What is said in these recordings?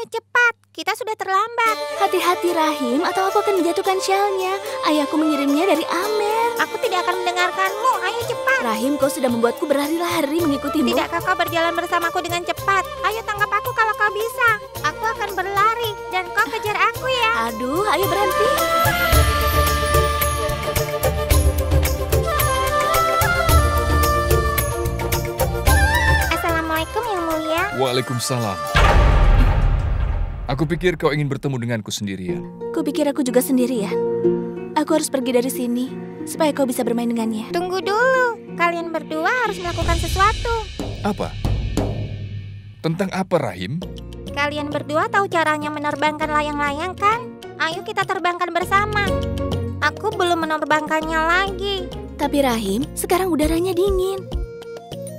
cepat. Kita sudah terlambat. Hati-hati Rahim, atau aku akan menjatuhkan syalnya. Ayahku mengirimnya dari Amer. Aku tidak akan mendengarkanmu. Ayo cepat. Rahim, kau sudah membuatku berlari-lari mengikutimu. Tidakkah kau berjalan bersamaku dengan cepat? Ayo tangkap aku kalau kau bisa. Aku akan berlari dan kau kejar aku ya. Aduh, ayo berhenti. Assalamualaikum Yang Mulia. Waalaikumsalam. Aku pikir kau ingin bertemu denganku sendirian. Kupikir aku juga sendirian. Aku harus pergi dari sini supaya kau bisa bermain dengannya. Tunggu dulu. Kalian berdua harus melakukan sesuatu. Apa? Tentang apa, Rahim? Kalian berdua tahu caranya menerbangkan layang-layang kan? Ayo kita terbangkan bersama. Aku belum menerbangkannya lagi. Tapi Rahim, sekarang udaranya dingin.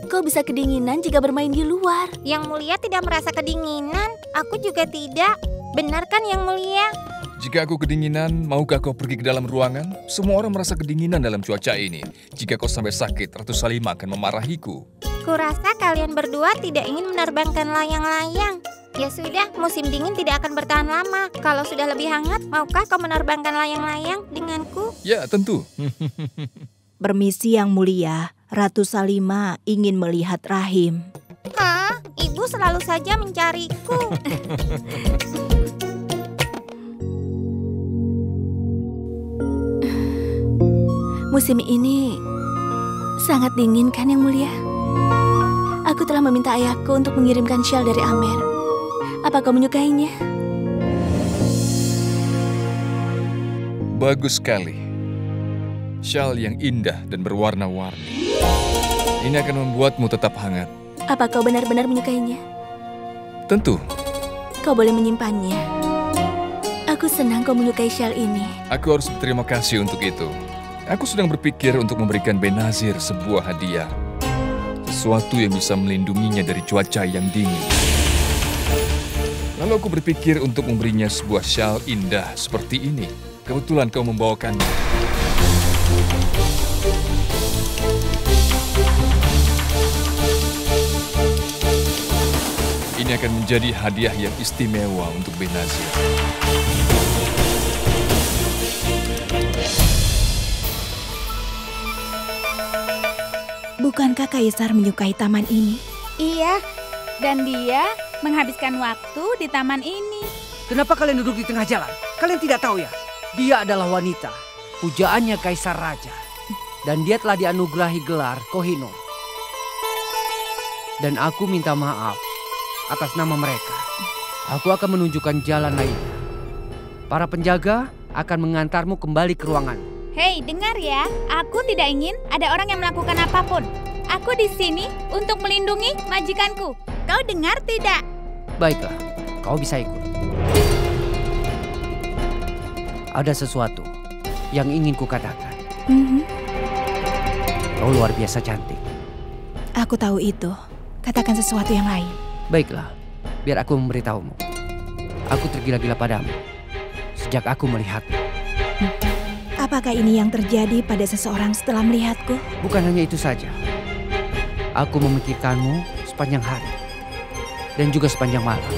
Kau bisa kedinginan jika bermain di luar. Yang Mulia tidak merasa kedinginan. Aku juga tidak. Benar kan Yang Mulia? Jika aku kedinginan, maukah kau pergi ke dalam ruangan? Semua orang merasa kedinginan dalam cuaca ini. Jika kau sampai sakit, Ratu Salimah akan memarahiku. Kurasa kalian berdua tidak ingin menerbangkan layang-layang. Ya sudah, musim dingin tidak akan bertahan lama. Kalau sudah lebih hangat, maukah kau menerbangkan layang-layang denganku? Ya, tentu. Permisi Yang Mulia, Ratu Salimah ingin melihat Rahim. Hah? Ibu selalu saja mencariku. Musim ini sangat dingin kan Yang Mulia? Aku telah meminta ayahku untuk mengirimkan syal dari Amer. Apa kau menyukainya? Bagus sekali. Syal yang indah dan berwarna-warni. Ini akan membuatmu tetap hangat. Apa kau benar-benar menyukainya? Tentu. Kau boleh menyimpannya. Aku senang kau menyukai syal ini. Aku harus berterima kasih untuk itu. Aku sedang berpikir untuk memberikan Benazir sebuah hadiah. Sesuatu yang bisa melindunginya dari cuaca yang dingin. Lalu aku berpikir untuk memberinya sebuah syal indah seperti ini. Kebetulan kau membawakannya. Ini akan menjadi hadiah yang istimewa untuk Benazir. Bukankah Kaisar menyukai taman ini? Iya, dan dia menghabiskan waktu di taman ini. Kenapa kalian duduk di tengah jalan? Kalian tidak tahu ya? Dia adalah wanita, pujaannya Kaisar Raja. Dan dia telah dianugerahi gelar Kohinoor. Dan aku minta maaf atas nama mereka. Aku akan menunjukkan jalan lainnya. Para penjaga akan mengantarmu kembali ke ruangan. Hei, dengar ya, aku tidak ingin ada orang yang melakukan apapun. Aku di sini untuk melindungi majikanku. Kau dengar tidak? Baiklah, kau bisa ikut. Ada sesuatu yang ingin kukatakan. Kau luar biasa cantik. Aku tahu itu. Katakan sesuatu yang lain. Baiklah, biar aku memberitahumu. Aku tergila-gila padamu sejak aku melihatmu. Apakah ini yang terjadi pada seseorang setelah melihatku? Bukan hanya itu saja. Aku memikirkanmu sepanjang hari dan juga sepanjang malam.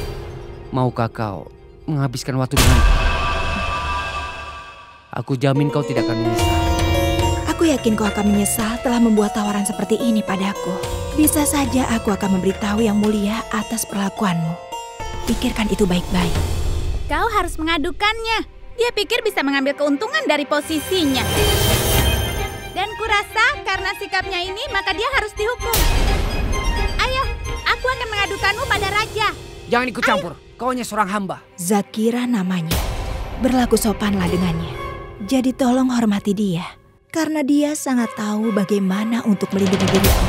Maukah kau menghabiskan waktu denganku? Aku jamin kau tidak akan menyesal. Aku yakin kau akan menyesal telah membuat tawaran seperti ini padaku. Bisa saja aku akan memberitahu Yang Mulia atas perlakuanmu. Pikirkan itu baik-baik. Kau harus mengadukannya. Dia pikir bisa mengambil keuntungan dari posisinya. Dan kurasa karena sikapnya ini maka dia harus dihukum. Ayo, aku akan mengadukanmu pada raja. Jangan ikut campur, kau hanya seorang hamba. Zakira namanya. Berlaku sopanlah dengannya. Jadi tolong hormati dia. Karena dia sangat tahu bagaimana untuk melindungi diriku.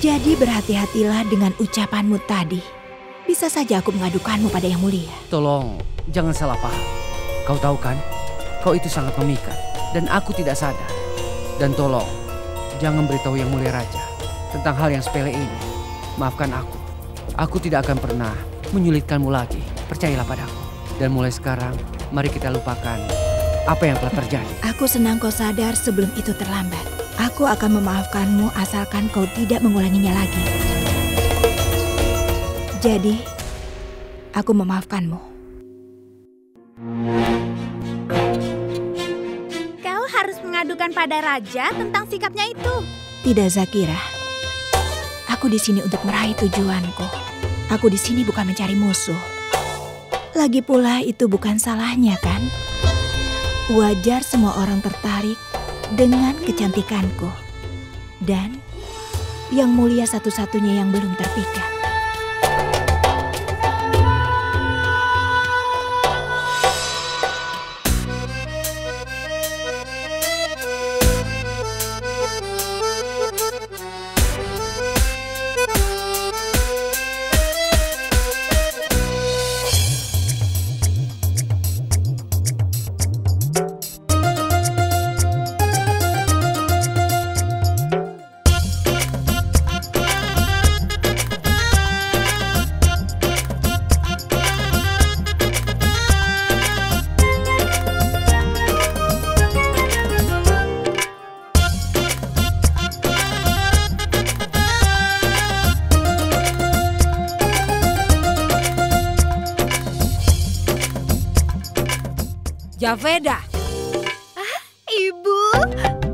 Jadi berhati-hatilah dengan ucapanmu tadi. Bisa saja aku mengadukanmu pada Yang Mulia. Tolong, jangan salah paham. Kau tahu kan, kau itu sangat memikat dan aku tidak sadar. Dan tolong, jangan beritahu Yang Mulia Raja tentang hal yang sepele ini. Maafkan aku. Aku tidak akan pernah menyulitkanmu lagi. Percayalah padaku. Dan mulai sekarang, mari kita lupakan apa yang telah terjadi. Aku senang kau sadar sebelum itu terlambat. Aku akan memaafkanmu asalkan kau tidak mengulanginya lagi. Jadi, Aku memaafkanmu. Kau harus mengadukan pada raja tentang sikapnya itu. Tidak, Zakira. Aku di sini untuk meraih tujuanku. Aku di sini bukan mencari musuh. Lagi pula itu bukan salahnya, kan? Wajar semua orang tertarik dengan kecantikanku. Dan yang mulia satu-satunya yang belum terpikat. Javeda. Ibu,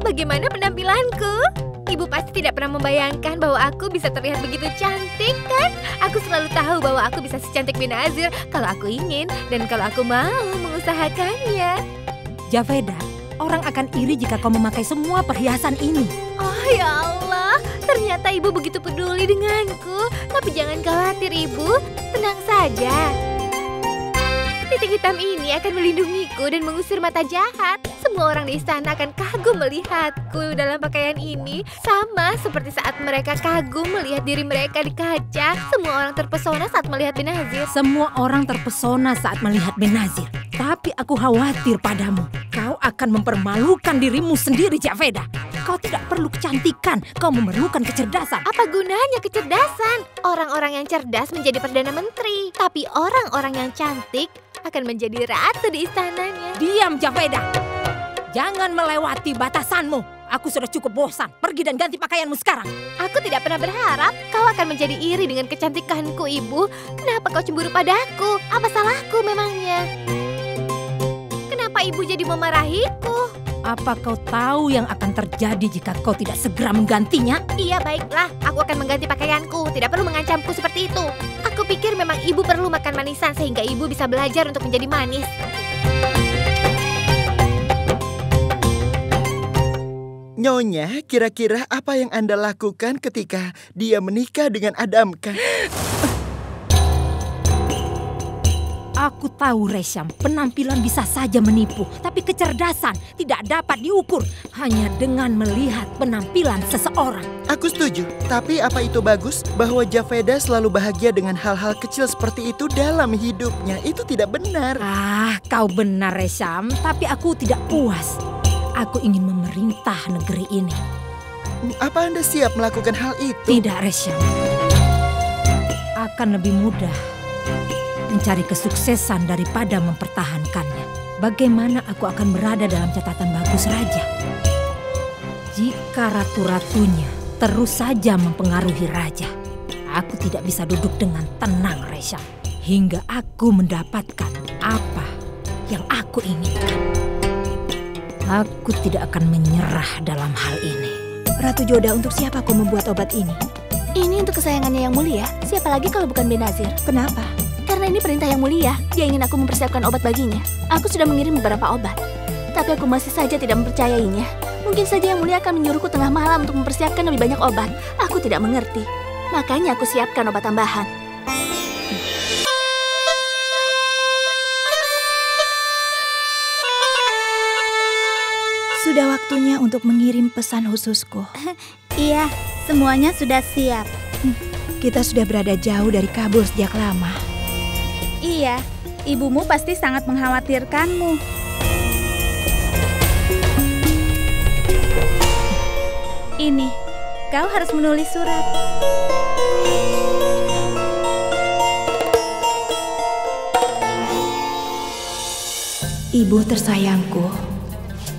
bagaimana penampilanku? Ibu pasti tidak pernah membayangkan bahwa aku bisa terlihat begitu cantik, kan? Aku selalu tahu bahwa aku bisa secantik Benazir kalau aku ingin dan kalau aku mau mengusahakannya. Javeda, orang akan iri jika kau memakai semua perhiasan ini. Oh ya Allah, ternyata ibu begitu peduli denganku. Tapi jangan khawatir ibu, tenang saja. Titik hitam ini akan melindungiku dan mengusir mata jahat. Semua orang di istana akan kagum melihatku dalam pakaian ini. Sama seperti saat mereka kagum melihat diri mereka di kaca. Semua orang terpesona saat melihat Benazir. Semua orang terpesona saat melihat Benazir. Tapi aku khawatir padamu. Kau akan mempermalukan dirimu sendiri, Javeda. Kau tidak perlu kecantikan, kau memerlukan kecerdasan. Apa gunanya kecerdasan? Orang-orang yang cerdas menjadi Perdana Menteri. Tapi orang-orang yang cantik akan menjadi ratu di istananya. Diam, Javeda. Jangan melewati batasanmu. Aku sudah cukup bosan. Pergi dan ganti pakaianmu sekarang. Aku tidak pernah berharap kau akan menjadi iri dengan kecantikanku, Ibu. Kenapa kau cemburu padaku? Apa salahku memangnya? Kenapa Ibu jadi memarahiku? Apa kau tahu yang akan terjadi jika kau tidak segera menggantinya? Iya, baiklah. Aku akan mengganti pakaianku. Tidak perlu mengancamku seperti itu. Aku pikir memang ibu perlu makan manisan sehingga ibu bisa belajar untuk menjadi manis. Nyonya, kira-kira apa yang Anda lakukan ketika dia menikah dengan Adamka? Aku tahu, Resham, penampilan bisa saja menipu, tapi kecerdasan tidak dapat diukur hanya dengan melihat penampilan seseorang. Aku setuju, tapi apa itu bagus bahwa Javeda selalu bahagia dengan hal-hal kecil seperti itu dalam hidupnya? Itu tidak benar. Ah, kau benar, Resham, tapi aku tidak puas. Aku ingin memerintah negeri ini. Apa Anda siap melakukan hal itu? Tidak, Resham. Akan lebih mudah mencari kesuksesan daripada mempertahankannya. Bagaimana aku akan berada dalam catatan bagus raja jika ratu-ratunya terus saja mempengaruhi raja? Aku tidak bisa duduk dengan tenang, Resham, hingga aku mendapatkan apa yang aku inginkan. Aku tidak akan menyerah dalam hal ini. Ratu Joda, untuk siapa kau membuat obat ini? Ini untuk kesayangannya yang mulia. Siapa lagi kalau bukan Benazir? Kenapa? Karena ini perintah yang mulia. Dia ingin aku mempersiapkan obat baginya. Aku sudah mengirim beberapa obat, tapi aku masih saja tidak mempercayainya. Mungkin saja yang mulia akan menyuruhku tengah malam untuk mempersiapkan lebih banyak obat. Aku tidak mengerti. Makanya aku siapkan obat tambahan. Sudah waktunya untuk mengirim pesan khususku. Iya, semuanya sudah siap. Kita sudah berada jauh dari Kabul sejak lama. Iya, ibumu pasti sangat mengkhawatirkanmu. Ini, kau harus menulis surat. Ibu tersayangku,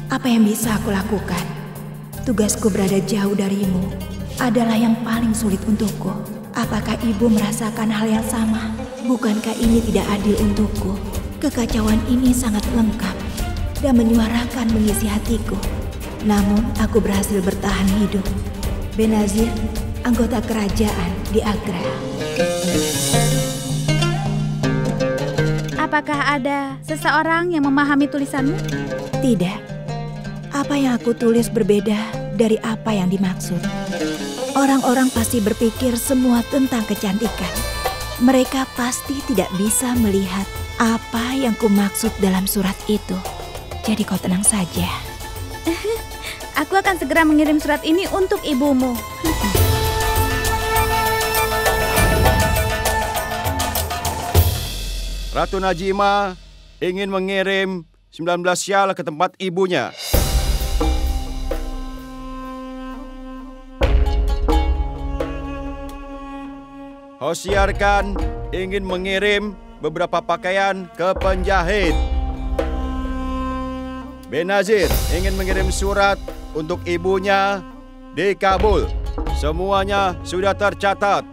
apa yang bisa aku lakukan? Tugasku berada jauh darimu adalah yang paling sulit untukku. Apakah ibu merasakan hal yang sama? Bukankah ini tidak adil untukku? Kekacauan ini sangat lengkap dan menyuarakan mengisi hatiku. Namun aku berhasil bertahan hidup. Benazir, anggota kerajaan di Agra. Apakah ada seseorang yang memahami tulisanmu? Tidak. Apa yang aku tulis berbeda dari apa yang dimaksud. Orang-orang pasti berpikir semua tentang kecantikan. Mereka pasti tidak bisa melihat apa yang kumaksud dalam surat itu. Jadi kau tenang saja. Aku akan segera mengirim surat ini untuk ibumu. Ratu Najimah ingin mengirim 19 syal ke tempat ibunya. Hosiarkan ingin mengirim beberapa pakaian ke penjahit. Benazir ingin mengirim surat untuk ibunya di Kabul. Semuanya sudah tercatat.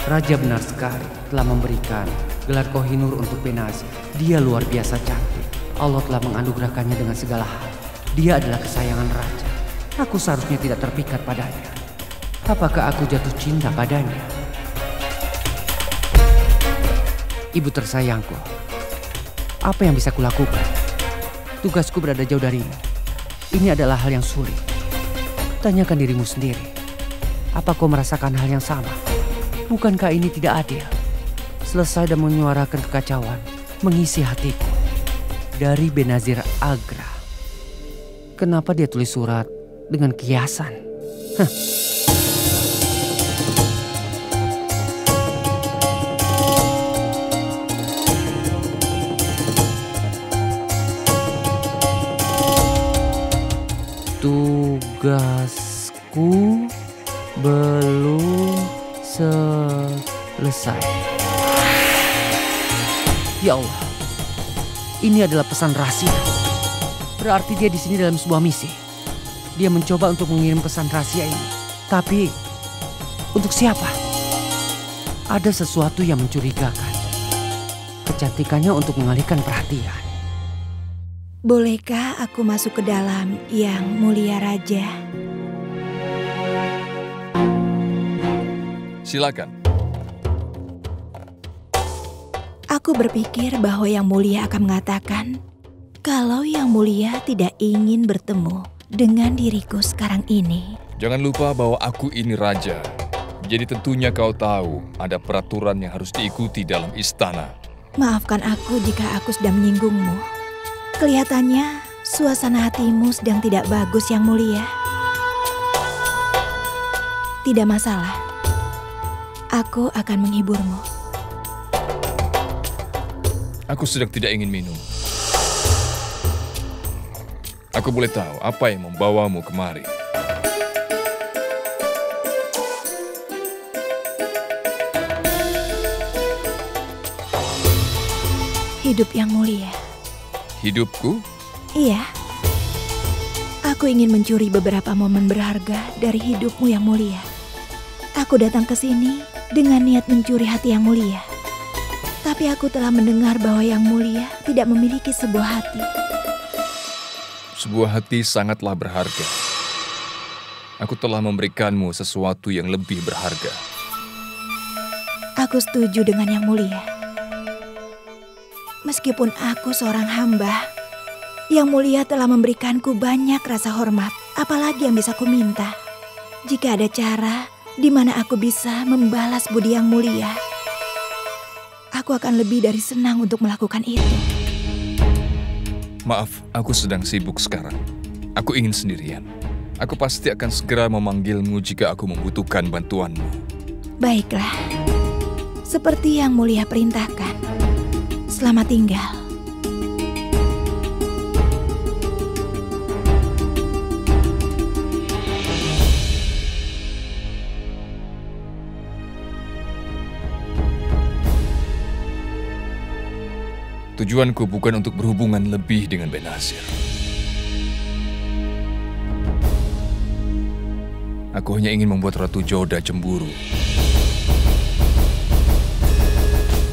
Raja benar sekali telah memberikan gelar Kohinoor untuk Benazir. Dia luar biasa cantik. Allah telah menganugerahkannya dengan segala hal. Dia adalah kesayangan raja. Aku seharusnya tidak terpikat padanya. Apakah aku jatuh cinta padanya? Ibu tersayangku, apa yang bisa kulakukan? Tugasku berada jauh darimu. Ini adalah hal yang sulit. Tanyakan dirimu sendiri. Apa kau merasakan hal yang sama? Bukankah ini tidak adil? Selesai dan menyuarakan kekacauan, mengisi hatiku. Dari Benazir Agra. Kenapa dia tulis surat dengan kiasan? Hah. Tugasku belum selesai. Ya Allah, ini adalah pesan rahasia. Berarti dia di sini dalam sebuah misi. Dia mencoba untuk mengirim pesan rahasia ini. Tapi, untuk siapa? Ada sesuatu yang mencurigakan. Kecantikannya untuk mengalihkan perhatian. Bolehkah aku masuk ke dalam, Yang Mulia Raja? Silakan. Aku berpikir bahwa Yang Mulia akan mengatakan kalau Yang Mulia tidak ingin bertemu dengan diriku sekarang ini. Jangan lupa bahwa aku ini raja. Jadi tentunya kau tahu ada peraturan yang harus diikuti dalam istana. Maafkan aku jika aku sudah menyinggungmu. Kelihatannya suasana hatimu sedang tidak bagus, Yang Mulia. Tidak masalah. Aku akan menghiburmu. Aku sedang tidak ingin minum. Aku boleh tahu apa yang membawamu kemari? Hidup Yang Mulia. Hidupku? Iya. Aku ingin mencuri beberapa momen berharga dari hidupmu, Yang Mulia. Aku datang ke sini dengan niat mencuri hati Yang Mulia. Tapi aku telah mendengar bahwa Yang Mulia tidak memiliki sebuah hati. Sebuah hati sangatlah berharga. Aku telah memberikanmu sesuatu yang lebih berharga. Aku setuju dengan Yang Mulia. Meskipun aku seorang hamba, Yang Mulia telah memberikanku banyak rasa hormat. Apalagi yang bisa ku minta? Jika ada cara di mana aku bisa membalas budi Yang Mulia, aku akan lebih dari senang untuk melakukan itu. Maaf, aku sedang sibuk sekarang. Aku ingin sendirian. Aku pasti akan segera memanggilmu jika aku membutuhkan bantuanmu. Baiklah. Seperti Yang Mulia perintahkan. Selamat tinggal. Tujuanku bukan untuk berhubungan lebih dengan Benazir. Aku hanya ingin membuat Ratu Joda cemburu.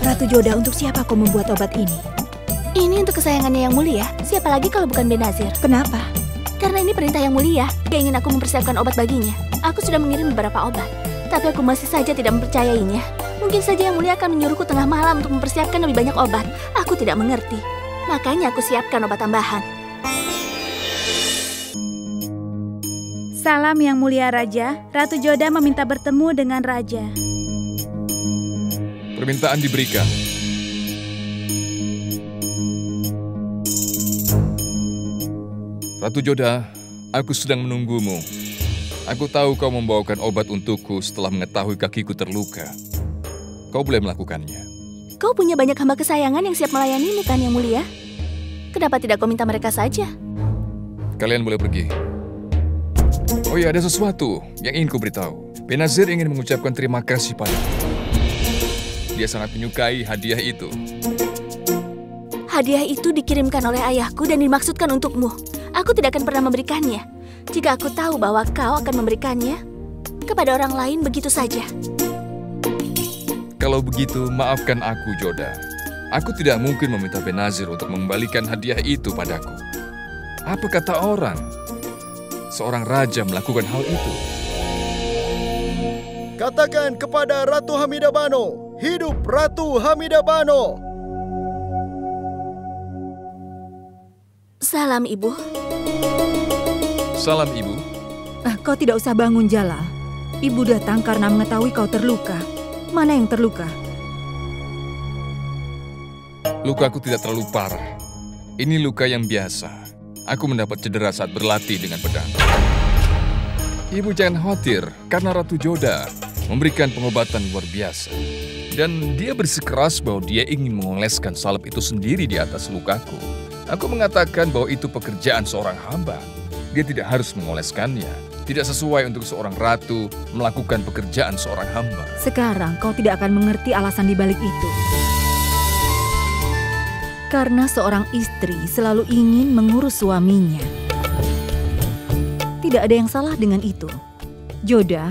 Ratu Joda, untuk siapa kau membuat obat ini? Ini untuk kesayangannya yang mulia. Siapa lagi kalau bukan Benazir? Kenapa? Karena ini perintah yang mulia. Dia ingin aku mempersiapkan obat baginya. Aku sudah mengirim beberapa obat, tapi aku masih saja tidak mempercayainya. Mungkin saja yang mulia akan menyuruhku tengah malam untuk mempersiapkan lebih banyak obat. Aku tidak mengerti. Makanya aku siapkan obat tambahan. Salam yang mulia Raja. Ratu Joda meminta bertemu dengan Raja. Permintaan diberikan. Ratu Joda, aku sedang menunggumu. Aku tahu kau membawakan obat untukku setelah mengetahui kakiku terluka. Kau boleh melakukannya. Kau punya banyak hamba kesayangan yang siap melayanimu kan yang mulia? Kenapa tidak kau minta mereka saja? Kalian boleh pergi. Oh ya, ada sesuatu yang ingin ku beritahu. Benazir ingin mengucapkan terima kasih padamu. Dia sangat menyukai hadiah itu. Hadiah itu dikirimkan oleh ayahku dan dimaksudkan untukmu. Aku tidak akan pernah memberikannya. Jika aku tahu bahwa kau akan memberikannya kepada orang lain begitu saja. Kalau begitu, maafkan aku, Joda. Aku tidak mungkin meminta Benazir untuk mengembalikan hadiah itu padaku. Apa kata orang? Seorang raja melakukan hal itu. Katakan kepada Ratu Hamidabano, hidup Ratu Hamidabano. Salam, Ibu. Salam, Ibu. Kau tidak usah bangun, Jalal. Ibu datang karena mengetahui kau terluka. Mana yang terluka? Lukaku tidak terlalu parah. Ini luka yang biasa. Aku mendapat cedera saat berlatih dengan pedang. Ibu jangan khawatir, karena Ratu Joda memberikan pengobatan luar biasa. Dan dia bersikeras bahwa dia ingin mengoleskan salep itu sendiri di atas lukaku. Aku mengatakan bahwa itu pekerjaan seorang hamba. Dia tidak harus mengoleskannya. Tidak sesuai untuk seorang ratu melakukan pekerjaan seorang hamba. Sekarang kau tidak akan mengerti alasan di balik itu. Karena seorang istri selalu ingin mengurus suaminya. Tidak ada yang salah dengan itu. Joda,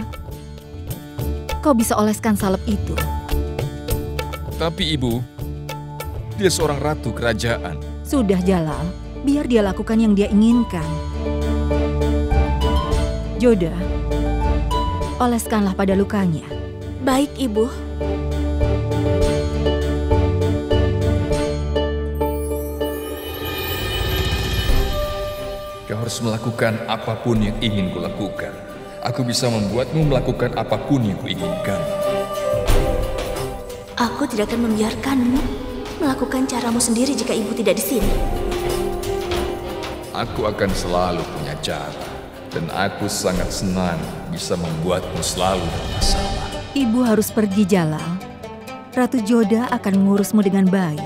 kau bisa oleskan salep itu. Tapi ibu, dia seorang ratu kerajaan. Sudah, Jalal, biar dia lakukan yang dia inginkan. Joda, oleskanlah pada lukanya. Baik, Ibu. Kau harus melakukan apapun yang ingin kulakukan. Aku bisa membuatmu melakukan apapun yang kuinginkan. Aku tidak akan membiarkanmu melakukan caramu sendiri jika Ibu tidak di sini. Aku akan selalu punya cara. Dan aku sangat senang bisa membuatmu selalu bermasalah. Ibu harus pergi, Jalal. Ratu Joda akan mengurusmu dengan baik.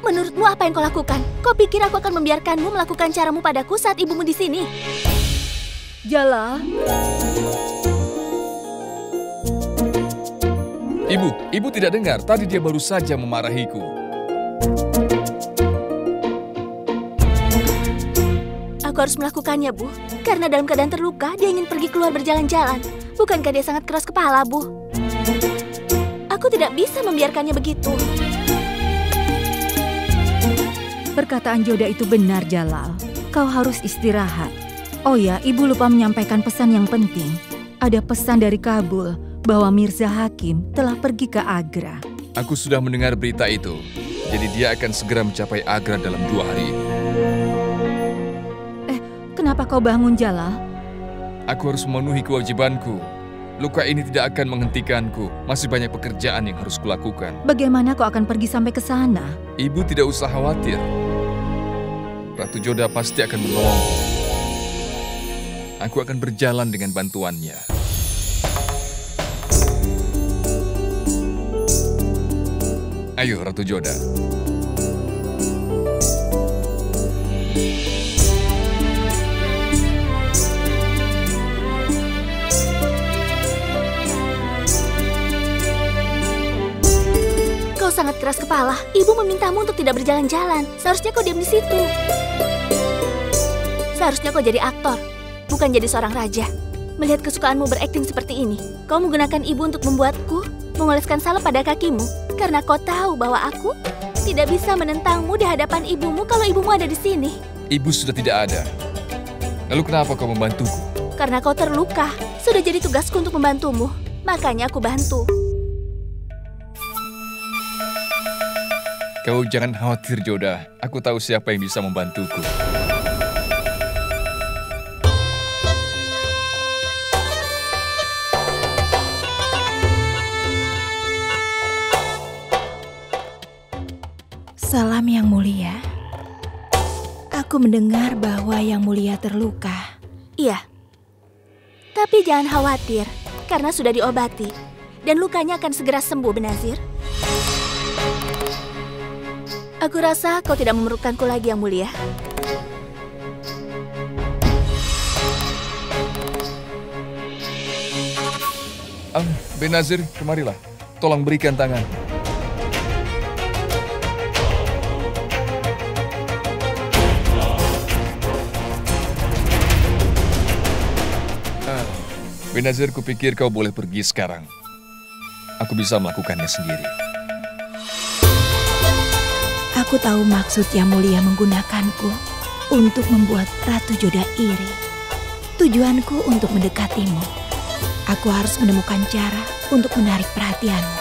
Menurutmu apa yang kau lakukan? Kau pikir aku akan membiarkanmu melakukan caramu padaku saat ibumu di sini? Jalal. Ibu tidak dengar. Tadi dia baru saja memarahiku. Aku harus melakukannya, Bu. Karena dalam keadaan terluka, dia ingin pergi keluar berjalan-jalan. Bukankah dia sangat keras kepala, Bu? Aku tidak bisa membiarkannya begitu. Perkataan Joda itu benar, Jalal. Kau harus istirahat. Oh ya, Ibu lupa menyampaikan pesan yang penting. Ada pesan dari Kabul bahwa Mirza Hakim telah pergi ke Agra. Aku sudah mendengar berita itu. Jadi dia akan segera mencapai Agra dalam 2 hari ini. Kenapa kau bangun, Jalal? Aku harus memenuhi kewajibanku. Luka ini tidak akan menghentikanku. Masih banyak pekerjaan yang harus kulakukan. Bagaimana kau akan pergi sampai ke sana? Ibu tidak usah khawatir. Ratu Joda pasti akan menolongku. Aku akan berjalan dengan bantuannya. Ayo, Ratu Joda. Kau sangat keras kepala. Ibu memintamu untuk tidak berjalan-jalan. Seharusnya kau diam di situ. Seharusnya kau jadi aktor, bukan jadi seorang raja. Melihat kesukaanmu berakting seperti ini, kau menggunakan ibu untuk membuatku mengoleskan salep pada kakimu. Karena kau tahu bahwa aku tidak bisa menentangmu di hadapan ibumu kalau ibumu ada di sini. Ibu sudah tidak ada. Lalu kenapa kau membantuku? Karena kau terluka. Sudah jadi tugasku untuk membantumu. Makanya aku bantu. Kau jangan khawatir, Joda. Aku tahu siapa yang bisa membantuku. Salam Yang Mulia. Aku mendengar bahwa Yang Mulia terluka. Iya. Tapi jangan khawatir, karena sudah diobati. Dan lukanya akan segera sembuh, Benazir. Aku rasa kau tidak memerlukanku lagi, Yang Mulia. Benazir, kemarilah. Tolong berikan tangan. Benazir, kupikir kau boleh pergi sekarang. Aku bisa melakukannya sendiri. Aku tahu maksud Yang Mulia menggunakanku untuk membuat Ratu Joda iri. Tujuanku untuk mendekatimu. Aku harus menemukan cara untuk menarik perhatianmu.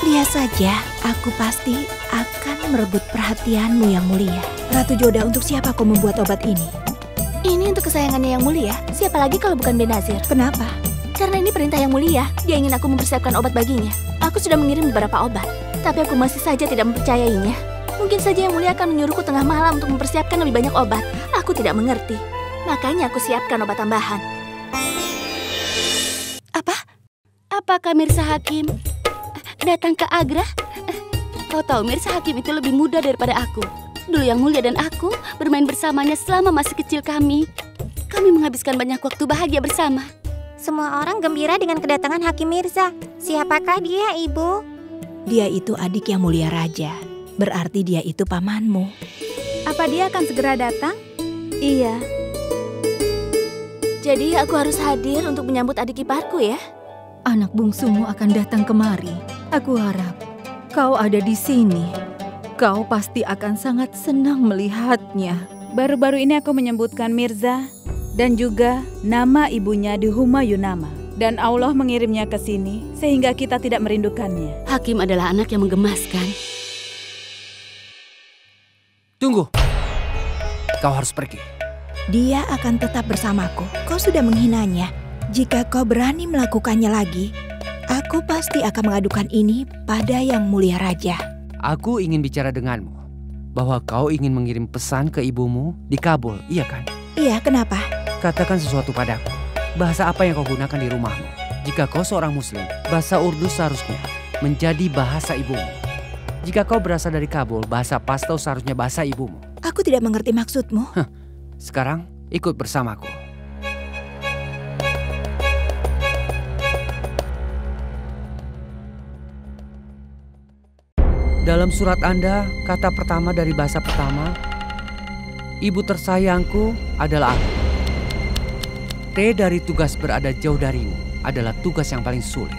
Lihat saja, aku pasti akan merebut perhatianmu, Yang Mulia. Ratu Joda, untuk siapa kau membuat obat ini? Ini untuk kesayangannya Yang Mulia. Siapa lagi kalau bukan Benazir? Kenapa? Karena ini perintah Yang Mulia. Dia ingin aku mempersiapkan obat baginya. Aku sudah mengirim beberapa obat, tapi aku masih saja tidak mempercayainya. Mungkin saja Yang Mulia akan menyuruhku tengah malam untuk mempersiapkan lebih banyak obat. Aku tidak mengerti. Makanya aku siapkan obat tambahan. Apa? Apakah Mirza Hakim datang ke Agra? Kau tahu Mirza Hakim itu lebih muda daripada aku. Dulu Yang Mulia dan aku bermain bersamanya selama masih kecil kami. Kami menghabiskan banyak waktu bahagia bersama. Semua orang gembira dengan kedatangan Hakim Mirza. Siapakah dia, Ibu? Dia itu adik Yang Mulia Raja. Berarti dia itu pamanmu. Apa dia akan segera datang? Iya. Jadi aku harus hadir untuk menyambut adik iparku ya? Anak bungsumu akan datang kemari. Aku harap kau ada di sini. Kau pasti akan sangat senang melihatnya. Baru-baru ini aku menyebutkan Mirza dan juga nama ibunya di Humayunama. Dan Allah mengirimnya ke sini sehingga kita tidak merindukannya. Hakim adalah anak yang menggemaskan. Tunggu. Kau harus pergi. Dia akan tetap bersamaku. Kau sudah menghinanya. Jika kau berani melakukannya lagi, aku pasti akan mengadukan ini pada Yang Mulia Raja. Aku ingin bicara denganmu. Bahwa kau ingin mengirim pesan ke ibumu di Kabul, iya kan? Iya, kenapa? Katakan sesuatu padaku. Bahasa apa yang kau gunakan di rumahmu? Jika kau seorang muslim, bahasa Urdu seharusnya menjadi bahasa ibumu. Jika kau berasal dari Kabul, bahasa Pashto seharusnya bahasa ibumu. Aku tidak mengerti maksudmu. Sekarang ikut bersamaku. Dalam surat Anda, kata pertama dari bahasa pertama, ibu tersayangku adalah aku. T dari tugas berada jauh darimu adalah tugas yang paling sulit.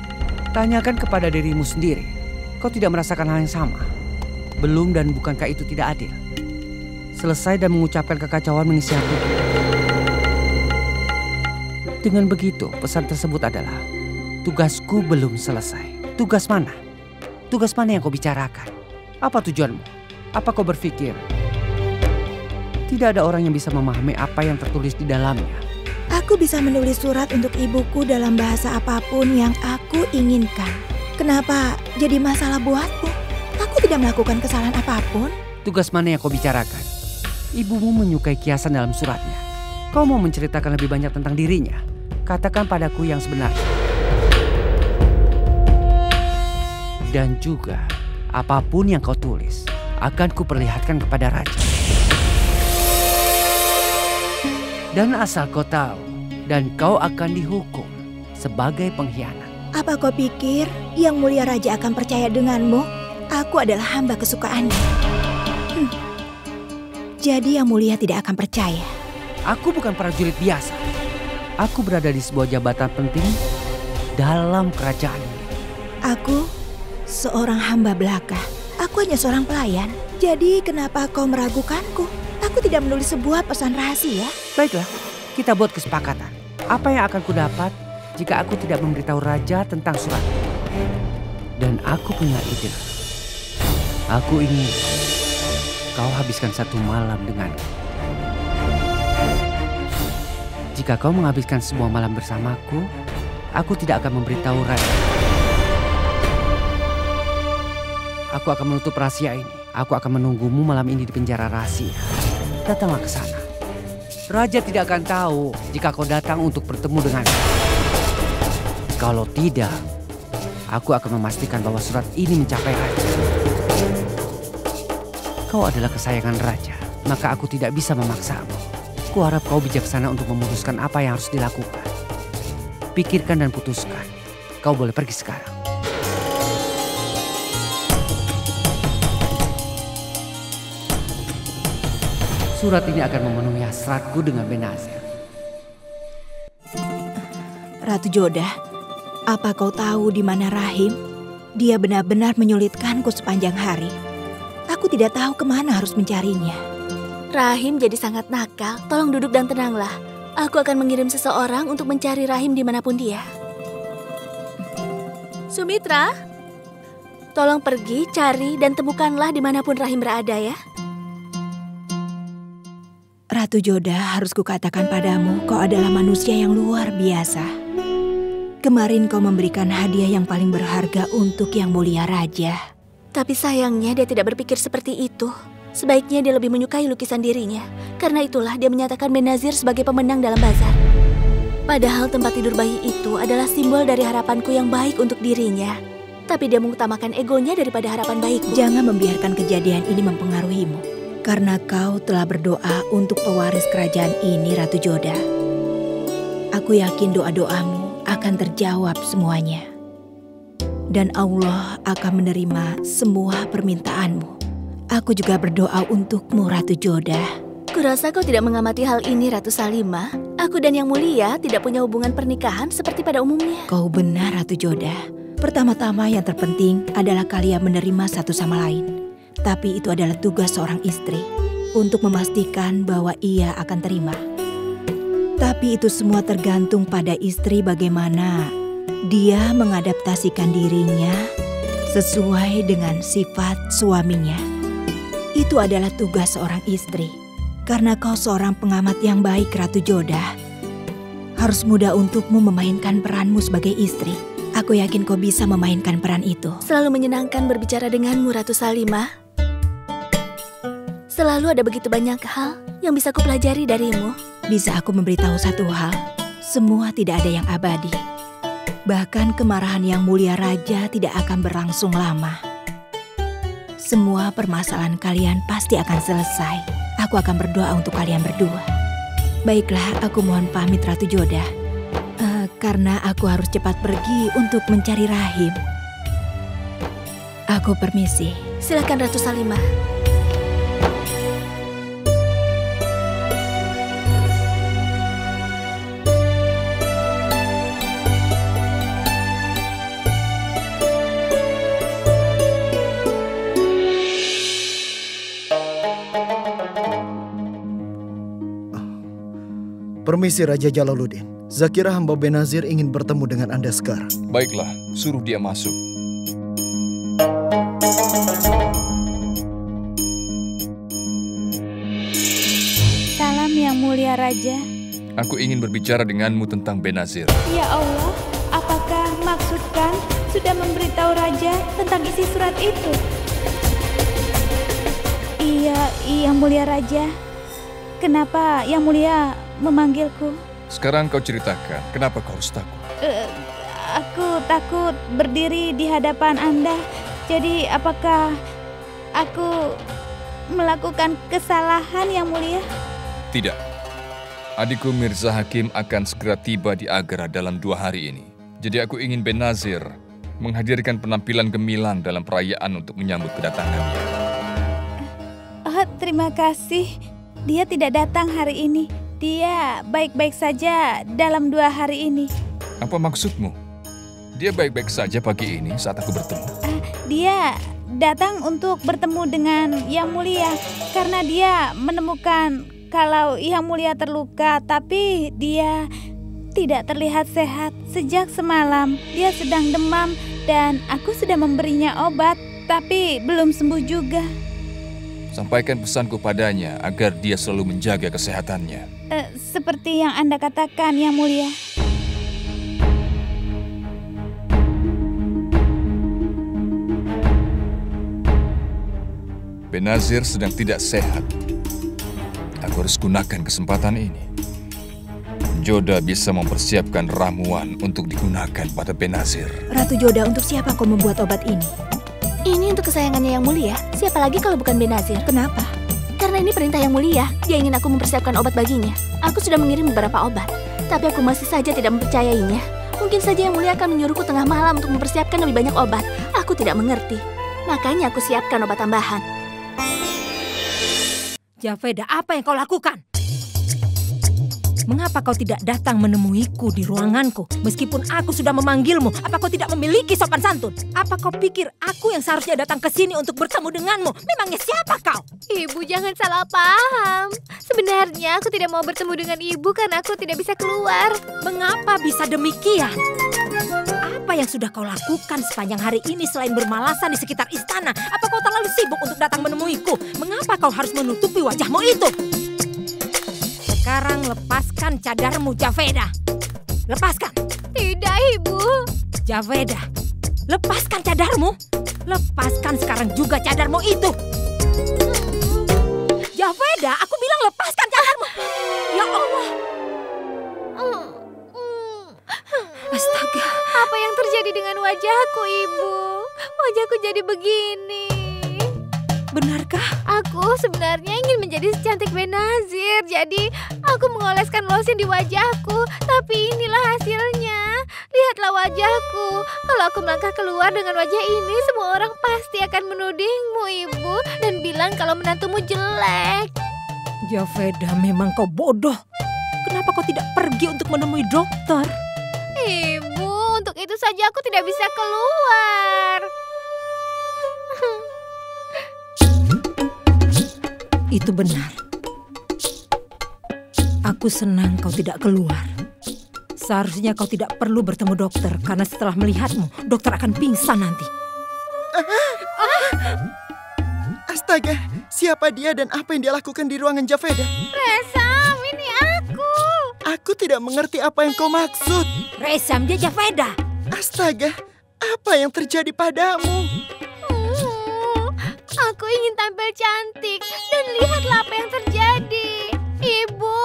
Tanyakan kepada dirimu sendiri, kau tidak merasakan hal yang sama? Belum dan bukankah itu tidak adil? Selesai dan mengucapkan kekacauan mengisi hati. Dengan begitu, pesan tersebut adalah, tugasku belum selesai. Tugas mana? Tugas mana yang kau bicarakan? Apa tujuanmu? Apa kau berpikir tidak ada orang yang bisa memahami apa yang tertulis di dalamnya? Aku bisa menulis surat untuk ibuku dalam bahasa apapun yang aku inginkan. Kenapa jadi masalah buatku? Aku tidak melakukan kesalahan apapun. Tugas mana yang kau bicarakan? Ibumu menyukai kiasan dalam suratnya. Kau mau menceritakan lebih banyak tentang dirinya? Katakan padaku yang sebenarnya. Dan juga, apapun yang kau tulis akan kuperlihatkan kepada raja. Dan asal kau tahu, dan kau akan dihukum sebagai pengkhianat. Apa kau pikir Yang Mulia Raja akan percaya denganmu? aku adalah hamba kesukaannya. Jadi Yang Mulia tidak akan percaya. Aku bukan prajurit biasa. Aku berada di sebuah jabatan penting dalam kerajaan ini. Aku seorang hamba belaka. Aku hanya seorang pelayan. Jadi kenapa kau meragukanku? Aku tidak menulis sebuah pesan rahasia. Baiklah, kita buat kesepakatan. Apa yang akan kudapat jika aku tidak memberitahu raja tentang surat ini? Dan aku punya ide. Aku ingin kau habiskan satu malam denganku. Jika kau menghabiskan sebuah malam bersamaku, aku tidak akan memberitahu raja. Aku akan menutup rahasia ini. Aku akan menunggumu malam ini di penjara rahasia. Datanglah ke sana. Raja tidak akan tahu jika kau datang untuk bertemu denganku. Kalau tidak, aku akan memastikan bahwa surat ini mencapai raja. Kau adalah kesayangan raja, maka aku tidak bisa memaksamu. Kuharap kau bijaksana untuk memutuskan apa yang harus dilakukan. Pikirkan dan putuskan. Kau boleh pergi sekarang. Surat ini akan memenuhi hasratku dengan Benazir. Ratu Jodah, apa kau tahu di mana Rahim? Dia benar-benar menyulitkanku sepanjang hari. Aku tidak tahu kemana harus mencarinya. Rahim jadi sangat nakal. Tolong duduk dan tenanglah. Aku akan mengirim seseorang untuk mencari Rahim dimanapun dia. Sumitra, tolong pergi, cari, dan temukanlah dimanapun Rahim berada ya. Ratu Jodah, harus kukatakan padamu, kau adalah manusia yang luar biasa. Kemarin kau memberikan hadiah yang paling berharga untuk Yang Mulia Raja. Tapi sayangnya dia tidak berpikir seperti itu. Sebaiknya dia lebih menyukai lukisan dirinya. Karena itulah dia menyatakan Benazir sebagai pemenang dalam bazar. Padahal tempat tidur bayi itu adalah simbol dari harapanku yang baik untuk dirinya. Tapi dia mengutamakan egonya daripada harapan baikku. Jangan membiarkan kejadian ini mempengaruhimu. Karena kau telah berdoa untuk pewaris kerajaan ini, Ratu Jodah. Aku yakin doa-doamu akan terjawab semuanya. Dan Allah akan menerima semua permintaanmu. Aku juga berdoa untukmu, Ratu Jodah. Kurasa kau tidak mengamati hal ini, Ratu Salimah. Aku dan Yang Mulia tidak punya hubungan pernikahan seperti pada umumnya. Kau benar, Ratu Jodah. Pertama-tama yang terpenting adalah kalian menerima satu sama lain. Tapi itu adalah tugas seorang istri untuk memastikan bahwa ia akan terima. Tapi itu semua tergantung pada istri bagaimana dia mengadaptasikan dirinya sesuai dengan sifat suaminya. Itu adalah tugas seorang istri. Karena kau seorang pengamat yang baik, Ratu Jodah, harus mudah untukmu memainkan peranmu sebagai istri. Aku yakin kau bisa memainkan peran itu. Selalu menyenangkan berbicara denganmu, Ratu Salimah. Selalu ada begitu banyak hal yang bisa kupelajari darimu. Bisa aku memberitahu satu hal? Semua tidak ada yang abadi. Bahkan kemarahan Yang Mulia Raja tidak akan berlangsung lama. Semua permasalahan kalian pasti akan selesai. Aku akan berdoa untuk kalian berdua. Baiklah, aku mohon pamit, Ratu Jodah. Karena aku harus cepat pergi untuk mencari Rahim. Aku permisi. Silakan, Ratu Salimah. Permisi Raja Jalaluddin. Zakira hamba Benazir ingin bertemu dengan Anda sekarang. Baiklah, suruh dia masuk. Salam Yang Mulia Raja. Aku ingin berbicara denganmu tentang Benazir. Ya Allah, apakah maksudkan sudah memberitahu Raja tentang isi surat itu? Iya, Yang Mulia Raja. Kenapa Yang Mulia memanggilku? Sekarang kau ceritakan, kenapa kau harus takut? Aku takut berdiri di hadapan Anda. Jadi apakah aku melakukan kesalahan, Yang Mulia? Tidak. Adikku Mirza Hakim akan segera tiba di Agra dalam 2 hari ini. Jadi aku ingin Benazir menghadirkan penampilan gemilang dalam perayaan untuk menyambut kedatangannya. Oh, terima kasih. Dia tidak datang hari ini. Dia baik-baik saja dalam 2 hari ini. Apa maksudmu? Dia baik-baik saja pagi ini saat aku bertemu. Dia datang untuk bertemu dengan Yang Mulia karena dia menemukan kalau Yang Mulia terluka, tapi dia tidak terlihat sehat. Sejak semalam dia sedang demam dan aku sudah memberinya obat, tapi belum sembuh juga. Sampaikan pesanku padanya agar dia selalu menjaga kesehatannya. Seperti yang Anda katakan, Yang Mulia. Benazir sedang tidak sehat. Aku harus gunakan kesempatan ini. Joda bisa mempersiapkan ramuan untuk digunakan pada Benazir. Ratu Joda, untuk siapa kau membuat obat ini? Ini untuk kesayangannya Yang Mulia. Siapa lagi kalau bukan Benazir? Kenapa? Karena ini perintah Yang Mulia. Dia ingin aku mempersiapkan obat baginya. Aku sudah mengirim beberapa obat, tapi aku masih saja tidak mempercayainya. Mungkin saja Yang Mulia akan menyuruhku tengah malam untuk mempersiapkan lebih banyak obat. Aku tidak mengerti. Makanya aku siapkan obat tambahan. Javeda, apa yang kau lakukan? Mengapa kau tidak datang menemuiku di ruanganku? Meskipun aku sudah memanggilmu, apa kau tidak memiliki sopan santun? Apa kau pikir aku yang seharusnya datang ke sini untuk bertemu denganmu? Memangnya siapa kau? Ibu jangan salah paham. Sebenarnya aku tidak mau bertemu dengan ibu karena aku tidak bisa keluar. Mengapa bisa demikian? Apa yang sudah kau lakukan sepanjang hari ini selain bermalasan di sekitar istana? Apa kau terlalu sibuk untuk datang menemuiku? Mengapa kau harus menutupi wajahmu itu? Sekarang lepaskan cadarmu, Javeda. Lepaskan. Tidak, Ibu. Javeda, lepaskan cadarmu. Lepaskan sekarang juga cadarmu itu. Javeda, aku bilang lepaskan cadarmu. Ya Allah. Astaga. Apa yang terjadi dengan wajahku, Ibu? Wajahku jadi begini. Benarkah? Aku sebenarnya ingin menjadi secantik Benazir. Jadi aku mengoleskan lotion di wajahku. Tapi inilah hasilnya. Lihatlah wajahku. Kalau aku melangkah keluar dengan wajah ini, semua orang pasti akan menudingmu, Ibu. Dan bilang kalau menantumu jelek. Javeda, memang kau bodoh. Kenapa kau tidak pergi untuk menemui dokter? Ibu, untuk itu saja aku tidak bisa keluar. Itu benar. Aku senang kau tidak keluar. Seharusnya kau tidak perlu bertemu dokter, karena setelah melihatmu, dokter akan pingsan nanti. Astaga, siapa dia dan apa yang dia lakukan di ruangan Javeda? Resam, ini aku. Aku tidak mengerti apa yang kau maksud. Resam, dia Javeda. Astaga, apa yang terjadi padamu? Aku ingin tampil cantik dan lihatlah apa yang terjadi. Ibu,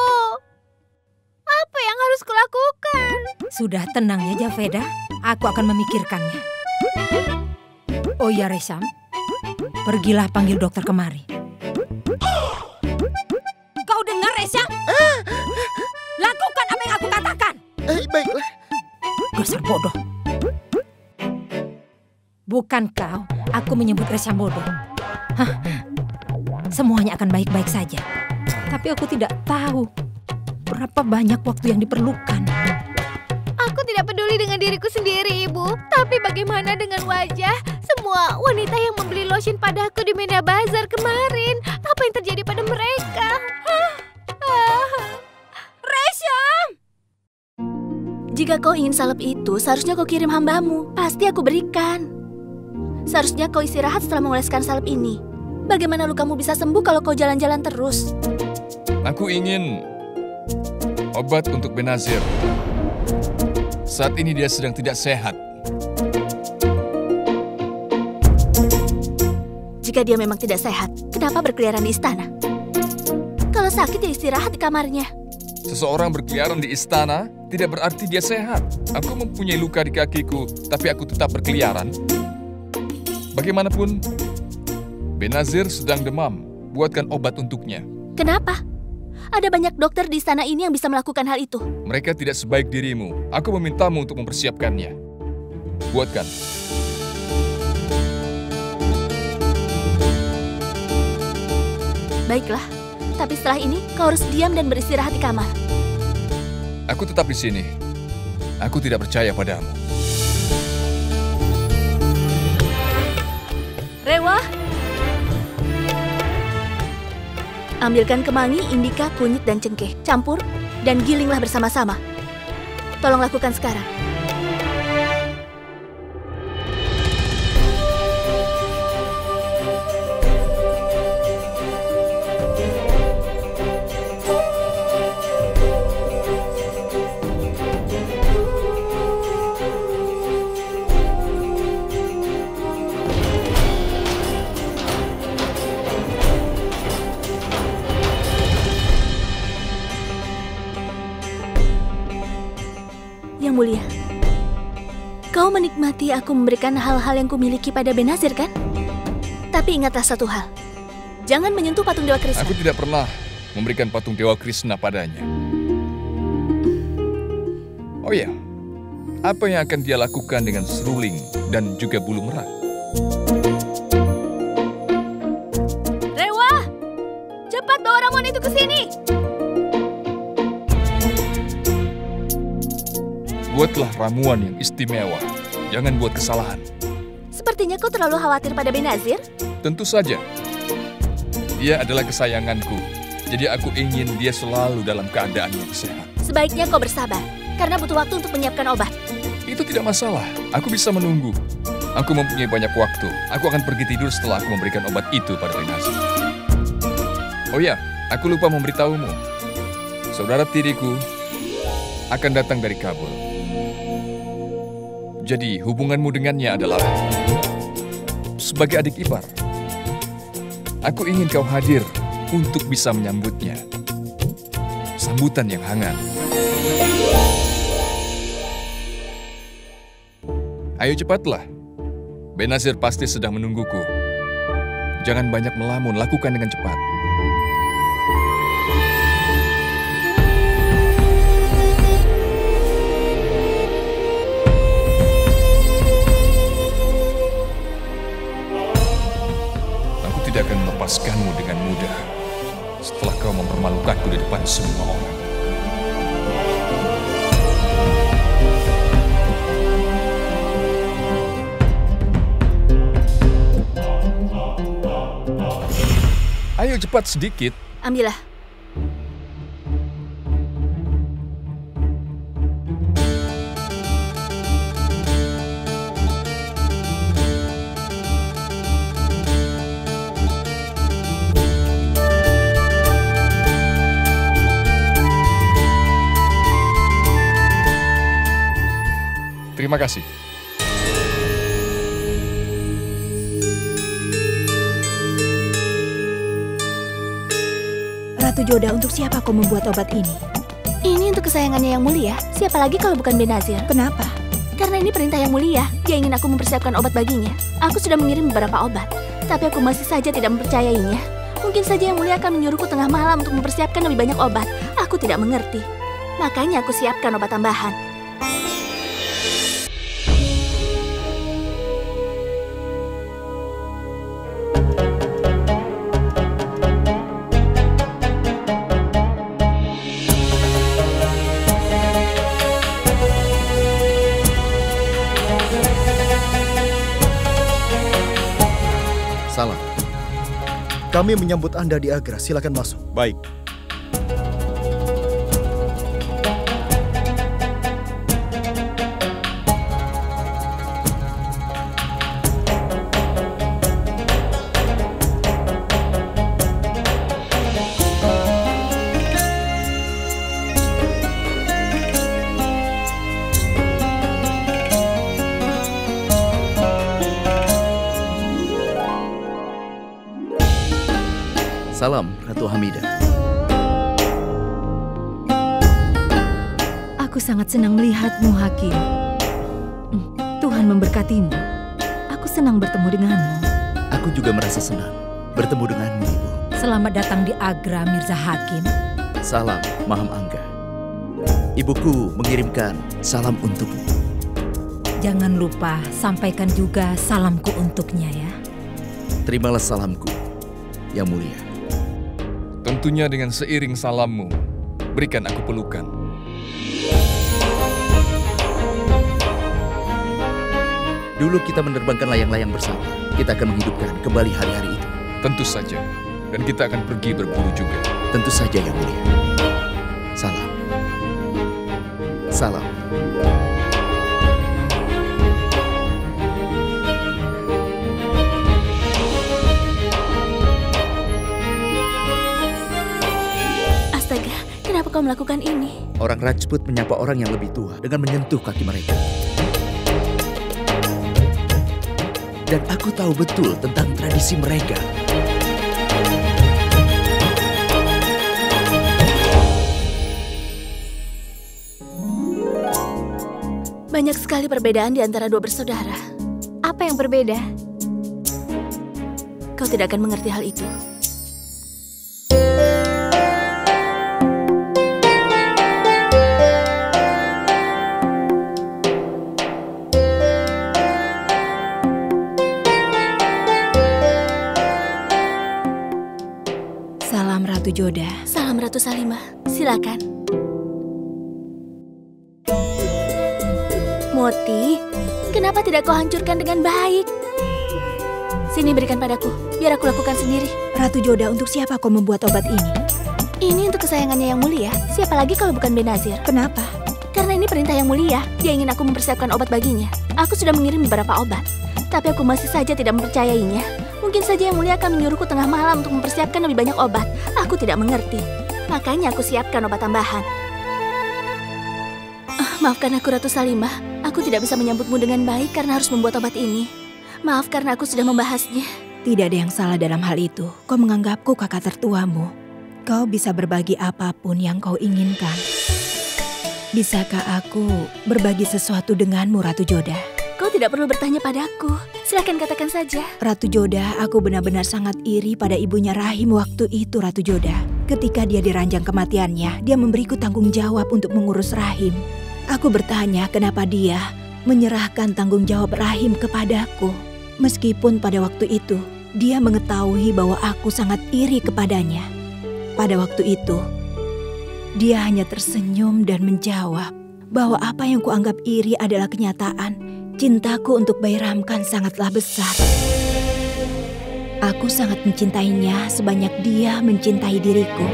apa yang harus kulakukan? Sudah tenang ya, Javeda. Aku akan memikirkannya. Oh ya, Resam. Pergilah panggil dokter kemari. Kau dengar, Resam? Lakukan apa yang aku katakan. Baiklah. Dasar bodoh. Bukan kau, aku menyebut Resam bodoh. Hah, semuanya akan baik-baik saja. Tapi aku tidak tahu berapa banyak waktu yang diperlukan. Aku tidak peduli dengan diriku sendiri, Ibu. Tapi bagaimana dengan wajah semua wanita yang membeli lotion padaku di Mena Bazar kemarin? Apa yang terjadi pada mereka? Resam! Jika kau ingin salep itu, seharusnya kau kirim hambamu. Pasti aku berikan. Seharusnya kau istirahat setelah mengoleskan salep ini. Bagaimana lukamu bisa sembuh kalau kau jalan-jalan terus? Aku ingin obat untuk Benazir. Saat ini dia sedang tidak sehat. Jika dia memang tidak sehat, kenapa berkeliaran di istana? Kalau sakit ya istirahat di kamarnya. Seseorang berkeliaran di istana tidak berarti dia sehat. Aku mempunyai luka di kakiku, tapi aku tetap berkeliaran. Bagaimanapun, Benazir sedang demam. Buatkan obat untuknya. Kenapa? Ada banyak dokter di istana ini yang bisa melakukan hal itu. Mereka tidak sebaik dirimu. Aku memintamu untuk mempersiapkannya. Buatkan. Baiklah, tapi setelah ini kau harus diam dan beristirahat di kamar. Aku tetap di sini. Aku tidak percaya padamu. Rewa, ambilkan kemangi, indika, kunyit, dan cengkeh. Campur dan gilinglah bersama-sama. Tolong lakukan sekarang. Yang mulia, kau menikmati aku memberikan hal-hal yang kumiliki pada Benazir, kan? Tapi ingatlah satu hal, jangan menyentuh patung Dewa Krishna. Aku tidak pernah memberikan patung Dewa Krishna padanya. Oh ya, apa yang akan dia lakukan dengan seruling dan juga bulu merah? Rewa, cepat bawa ramuan itu ke sini. Buatlah ramuan yang istimewa. Jangan buat kesalahan. Sepertinya kau terlalu khawatir pada Benazir. Tentu saja. Dia adalah kesayanganku. Jadi aku ingin dia selalu dalam keadaan yang sehat. Sebaiknya kau bersabar, karena butuh waktu untuk menyiapkan obat. Itu tidak masalah. Aku bisa menunggu. Aku mempunyai banyak waktu. Aku akan pergi tidur setelah aku memberikan obat itu pada Benazir. Oh ya, aku lupa memberitahumu. Saudara tiriku akan datang dari Kabul. Jadi hubunganmu dengannya adalah sebagai adik ipar. Aku ingin kau hadir untuk bisa menyambutnya. Sambutan yang hangat. Ayo cepatlah. Benazir pasti sedang menungguku. Jangan banyak melamun, lakukan dengan cepat. Tidak akan melepaskanmu dengan mudah setelah kau mempermalukanku di depan semua orang. Ayo cepat sedikit. Ambillah. Terima kasih. Ratu Joda, untuk siapa kau membuat obat ini? Ini untuk kesayangannya yang mulia. Siapa lagi kalau bukan Benazir? Kenapa? Karena ini perintah yang mulia. Dia ingin aku mempersiapkan obat baginya. Aku sudah mengirim beberapa obat, tapi aku masih saja tidak mempercayainya. Mungkin saja yang mulia akan menyuruhku tengah malam untuk mempersiapkan lebih banyak obat. Aku tidak mengerti. Makanya aku siapkan obat tambahan. Salam. Kami menyambut Anda di Agra. Silakan masuk. Baik. Salam, Ratu Hamidah. Aku sangat senang melihatmu, Hakim. Tuhan memberkatimu. Aku senang bertemu denganmu. Aku juga merasa senang bertemu denganmu, Ibu. Selamat datang di Agra, Mirza Hakim. Salam, Maham Angga. Ibuku mengirimkan salam untukmu. Jangan lupa sampaikan juga salamku untuknya ya. Terimalah salamku, Yang Mulia. Tentunya dengan seiring salammu, berikan aku pelukan. Dulu kita menerbangkan layang-layang bersama. Kita akan menghidupkan kembali hari-hari itu. Tentu saja. Dan kita akan pergi berburu juga. Tentu saja, Yang Mulia. Salam. Salam. Astaga, kenapa kau melakukan ini? Orang Rajput menyapa orang yang lebih tua dengan menyentuh kaki mereka. Dan aku tahu betul tentang tradisi mereka. Banyak sekali perbedaan di antara dua bersaudara. Apa yang berbeda? Kau tidak akan mengerti hal itu. Salam Ratu Joda. Salam Ratu Salimah. Silakan. Moti, kenapa tidak kau hancurkan dengan baik? Sini, berikan padaku, biar aku lakukan sendiri. Ratu Joda, untuk siapa kau membuat obat ini? Ini untuk kesayangannya Yang Mulia. Siapa lagi kalau bukan Benazir? Kenapa? Karena ini perintah Yang Mulia. Dia ingin aku mempersiapkan obat baginya. Aku sudah mengirim beberapa obat, tapi aku masih saja tidak mempercayainya. Mungkin saja Yang Mulia akan menyuruhku tengah malam untuk mempersiapkan lebih banyak obat. Aku tidak mengerti. Makanya aku siapkan obat tambahan. Maafkan aku, Ratu Salimah. Aku tidak bisa menyambutmu dengan baik karena harus membuat obat ini. Maaf karena aku sudah membahasnya. Tidak ada yang salah dalam hal itu. Kau menganggapku kakak tertuamu. Kau bisa berbagi apapun yang kau inginkan. Bisakah aku berbagi sesuatu denganmu, Ratu Joda? Kau tidak perlu bertanya padaku. Silakan katakan saja. Ratu Joda, aku benar-benar sangat iri pada ibunya Rahim waktu itu, Ratu Joda. Ketika dia diranjang kematiannya, dia memberiku tanggung jawab untuk mengurus Rahim. Aku bertanya kenapa dia menyerahkan tanggung jawab Rahim kepadaku. Meskipun pada waktu itu, dia mengetahui bahwa aku sangat iri kepadanya. Pada waktu itu, dia hanya tersenyum dan menjawab bahwa apa yang kuanggap iri adalah kenyataan. Cintaku untuk Bayramkan sangatlah besar. Aku sangat mencintainya sebanyak dia mencintai diriku.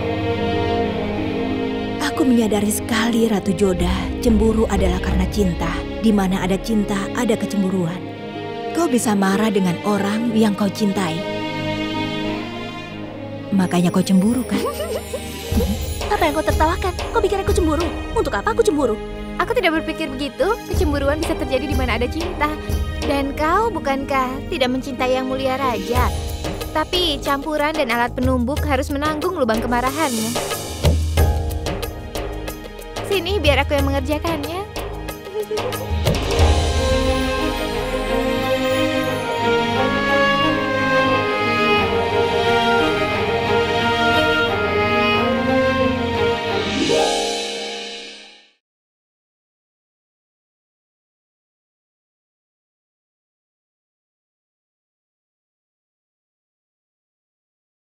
Aku menyadari sekali, Ratu Joda, cemburu adalah karena cinta. Di mana ada cinta, ada kecemburuan. Kau bisa marah dengan orang yang kau cintai. Makanya kau cemburu, kan? Apa yang kau tertawakan? Kau pikir aku cemburu? Untuk apa aku cemburu? Aku tidak berpikir begitu. Kecemburuan bisa terjadi di mana ada cinta. Dan kau bukankah tidak mencintai Yang Mulia Raja? Tapi campuran dan alat penumbuk harus menanggung lubang kemarahannya. Sini, biar aku yang mengerjakannya.